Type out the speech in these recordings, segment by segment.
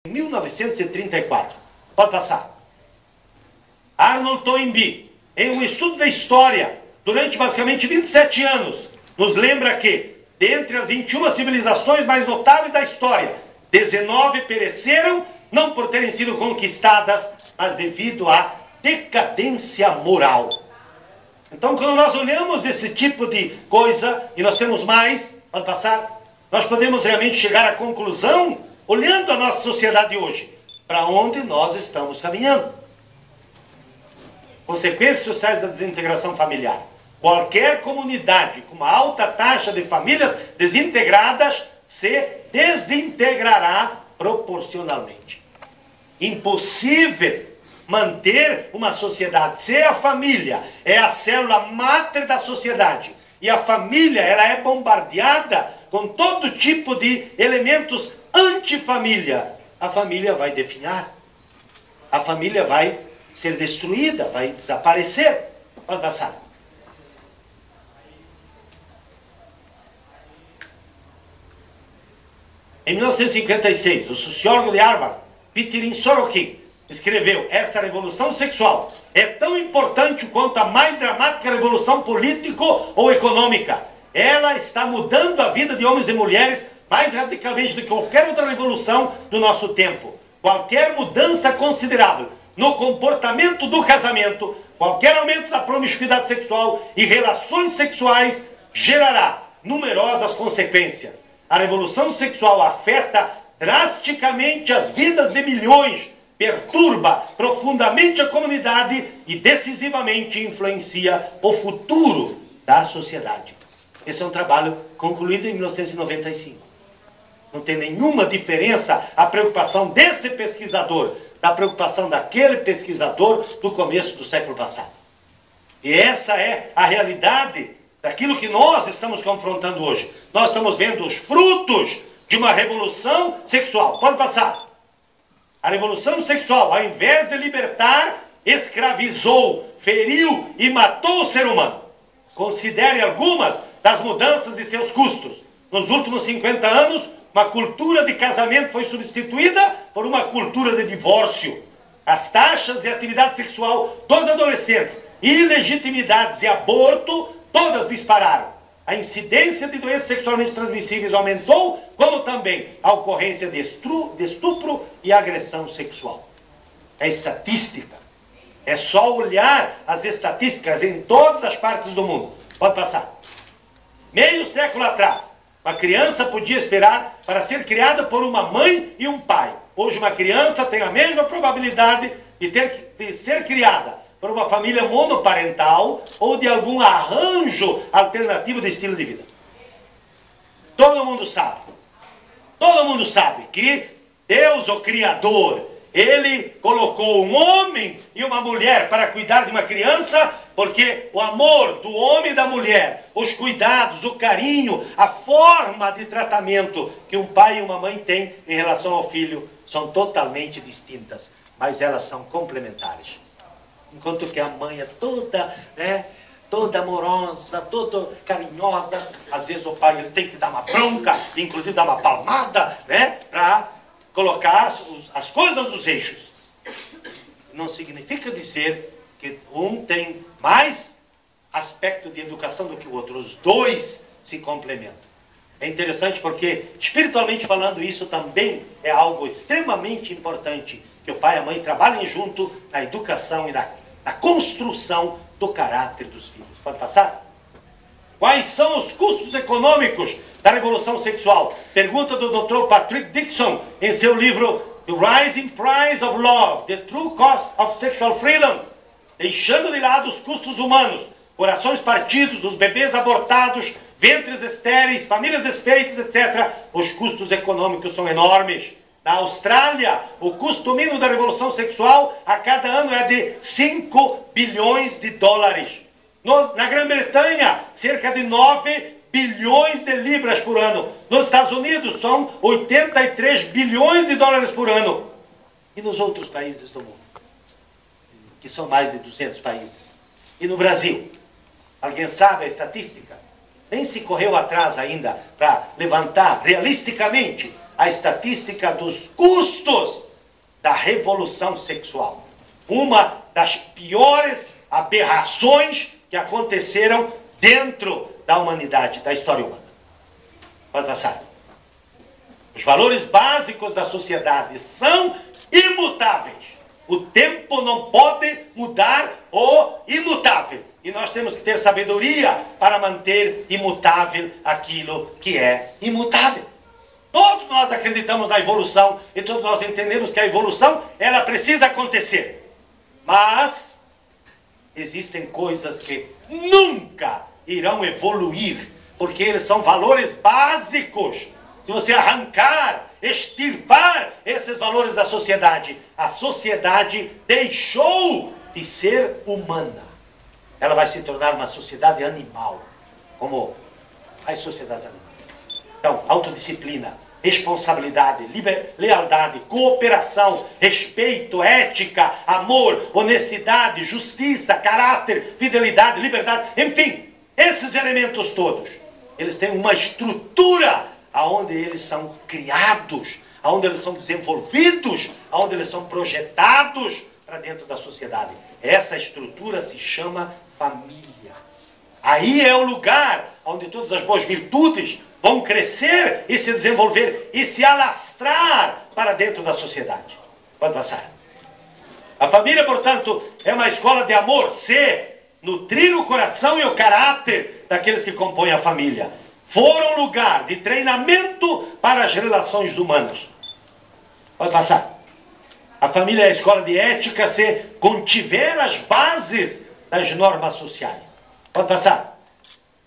Em 1934, pode passar. Arnold Toynbee, em um estudo da história, durante basicamente 27 anos, nos lembra que, dentre as 21 civilizações mais notáveis da história, 19 pereceram, não por terem sido conquistadas, mas devido à decadência moral. Então, quando nós olhamos esse tipo de coisa, e nós temos mais, pode passar, nós podemos realmente chegar à conclusão, olhando a nossa sociedade hoje, para onde nós estamos caminhando. Consequências sociais da desintegração familiar. Qualquer comunidade com uma alta taxa de famílias desintegradas se desintegrará proporcionalmente. Impossível manter uma sociedade. Se a família é a célula máter da sociedade e a família ela é bombardeada com todo tipo de elementos antifamília, a família vai definhar. A família vai ser destruída, vai desaparecer. Pode passar. Em 1956, o sociólogo de Harvard, Peter Sorokin, escreveu: esta revolução sexual é tão importante quanto a mais dramática revolução político ou econômica. Ela está mudando a vida de homens e mulheres mais radicalmente do que qualquer outra revolução do nosso tempo. Qualquer mudança considerável no comportamento do casamento, qualquer aumento da promiscuidade sexual e relações sexuais gerará numerosas consequências. A revolução sexual afeta drasticamente as vidas de milhões, perturba profundamente a comunidade e decisivamente influencia o futuro da sociedade. Esse é um trabalho concluído em 1995. Não tem nenhuma diferença a preocupação desse pesquisador da preocupação daquele pesquisador do começo do século passado. E essa é a realidade daquilo que nós estamos confrontando hoje. Nós estamos vendo os frutos de uma revolução sexual. Pode passar. A revolução sexual, ao invés de libertar, escravizou, feriu e matou o ser humano. Considere algumas das mudanças e seus custos. Nos últimos 50 anos, uma cultura de casamento foi substituída por uma cultura de divórcio. As taxas de atividade sexual dos adolescentes, ilegitimidades e aborto, todas dispararam. A incidência de doenças sexualmente transmissíveis aumentou, como também a ocorrência de estupro e agressão sexual. É estatística. É só olhar as estatísticas em todas as partes do mundo. Pode passar. Meio século atrás, uma criança podia esperar para ser criada por uma mãe e um pai. Hoje uma criança tem a mesma probabilidade de ser criada por uma família monoparental ou de algum arranjo alternativo de estilo de vida. Todo mundo sabe que Deus, o Criador, Ele colocou um homem e uma mulher para cuidar de uma criança, porque o amor do homem e da mulher, os cuidados, o carinho, a forma de tratamento que um pai e uma mãe têm em relação ao filho são totalmente distintas, mas elas são complementares. Enquanto que a mãe é toda, toda amorosa, toda carinhosa, às vezes o pai ele tem que dar uma bronca, inclusive dar uma palmada, para colocar as coisas nos eixos. Não significa dizer que um tem mais aspecto de educação do que o outro. Os dois se complementam. É interessante porque, espiritualmente falando, isso também é algo extremamente importante, que o pai e a mãe trabalhem junto na educação e na construção do caráter dos filhos. Pode passar? Quais são os custos econômicos da revolução sexual? Pergunta do Dr. Patrick Dixon em seu livro The Rising Price of Love, The True Cost of Sexual Freedom. Deixando de lado os custos humanos, corações partidos, os bebês abortados, ventres estéreis, famílias desfeitas, etc., os custos econômicos são enormes. Na Austrália, o custo mínimo da revolução sexual a cada ano é de 5 bilhões de dólares. Na Grã-Bretanha, cerca de 9 bilhões de libras por ano. Nos Estados Unidos, são 83 bilhões de dólares por ano. E nos outros países do mundo, que são mais de 200 países. E no Brasil, alguém sabe a estatística? Nem se correu atrás ainda para levantar realisticamente a estatística dos custos da revolução sexual. Uma das piores aberrações que aconteceram dentro da humanidade, da história humana. Pode passar. Os valores básicos da sociedade são imutáveis. O tempo não pode mudar o imutável. E nós temos que ter sabedoria para manter imutável aquilo que é imutável. Todos nós acreditamos na evolução e todos nós entendemos que a evolução, ela precisa acontecer. Mas existem coisas que nunca irão evoluir, porque eles são valores básicos. Se você arrancar, extirpar esses valores da sociedade, a sociedade deixou de ser humana. Ela vai se tornar uma sociedade animal, como as sociedades animais. Então, autodisciplina, responsabilidade, lealdade, cooperação, respeito, ética, amor, honestidade, justiça, caráter, fidelidade, liberdade, enfim, esses elementos todos, eles têm uma estrutura aonde eles são criados, aonde eles são desenvolvidos, aonde eles são projetados para dentro da sociedade. Essa estrutura se chama família. Aí é o lugar onde todas as boas virtudes vão crescer e se desenvolver e se alastrar para dentro da sociedade. Pode passar. A família, portanto, é uma escola de amor. Se nutrir o coração e o caráter daqueles que compõem a família for um lugar de treinamento para as relações humanas. Pode passar. A família é a escola de ética se contiver as bases das normas sociais. Pode passar.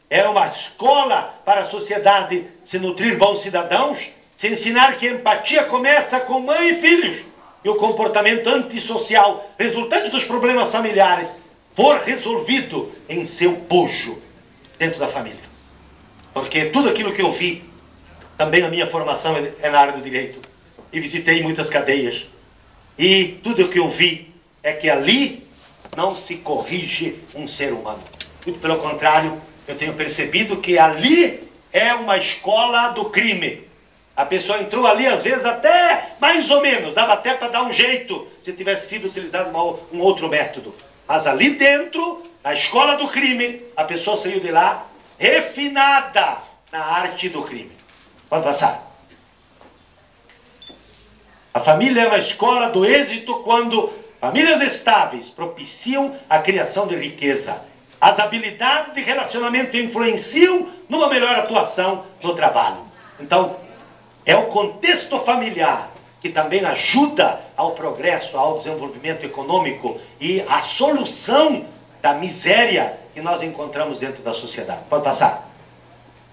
É uma escola para a sociedade se nutrir bons cidadãos, se ensinar que a empatia começa com mãe e filhos, e o comportamento antissocial resultante dos problemas familiares for resolvido em seu bojo dentro da família. Porque tudo aquilo que eu vi, também a minha formação é na área do direito, e visitei muitas cadeias, e tudo o que eu vi é que ali não se corrige um ser humano. Muito pelo contrário, eu tenho percebido que ali é uma escola do crime. A pessoa entrou ali, às vezes, até mais ou menos, dava até para dar um jeito, se tivesse sido utilizado um outro método. Mas ali dentro, na escola do crime, a pessoa saiu de lá refinada na arte do crime. Pode passar. A família é uma escola do êxito quando famílias estáveis propiciam a criação de riqueza. As habilidades de relacionamento influenciam numa melhor atuação no trabalho. Então, é o contexto familiar que também ajuda ao progresso, ao desenvolvimento econômico e à solução da miséria que nós encontramos dentro da sociedade. Pode passar.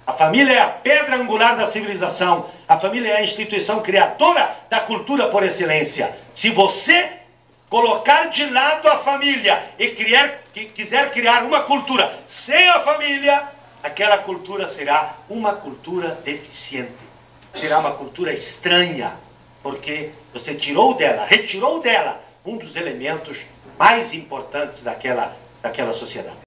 A família é a pedra angular da civilização. A família é a instituição criadora da cultura por excelência. Se você colocar de lado a família e quiser criar uma cultura sem a família, aquela cultura será uma cultura deficiente. Será uma cultura estranha, porque você retirou dela um dos elementos mais importantes daquela sociedade.